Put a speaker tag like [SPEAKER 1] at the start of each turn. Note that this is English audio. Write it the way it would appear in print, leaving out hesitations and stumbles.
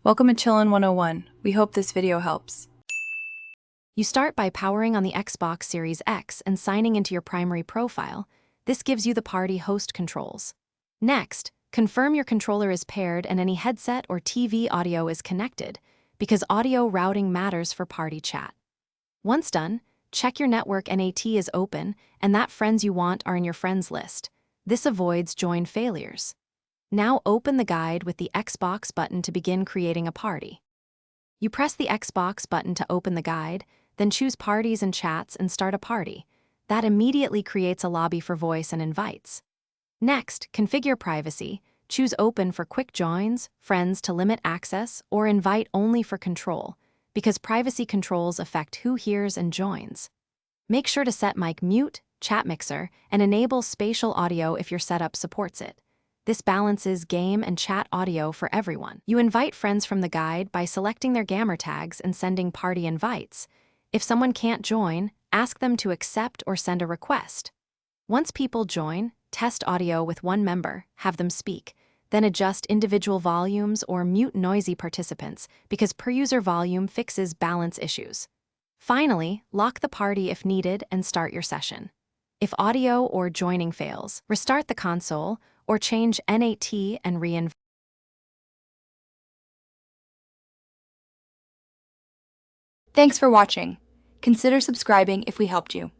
[SPEAKER 1] Welcome to Chillin' 101. We hope this video helps.
[SPEAKER 2] You start by powering on the Xbox Series X and signing into your primary profile. This gives you the party host controls. Next, confirm your controller is paired and any headset or TV audio is connected, because audio routing matters for party chat. Once done, check your network NAT is open and that friends you want are in your friends list. This avoids join failures. Now open the guide with the Xbox button to begin creating a party. You press the Xbox button to open the guide, then choose Parties and Chats and start a party. That immediately creates a lobby for voice and invites. Next, configure privacy. Choose Open for quick joins, Friends to limit access, or Invite only for control, because privacy controls affect who hears and joins. Make sure to set mic mute, chat mixer, and enable spatial audio if your setup supports it. This balances game and chat audio for everyone. You invite friends from the guide by selecting their gamer tags and sending party invites. If someone can't join, ask them to accept or send a request. Once people join, test audio with one member, have them speak, then adjust individual volumes or mute noisy participants because per-user volume fixes balance issues. Finally, lock the party if needed and start your session. If audio or joining fails, restart the console or change NAT and re-invite.
[SPEAKER 3] Thanks for watching. Consider subscribing if we helped you.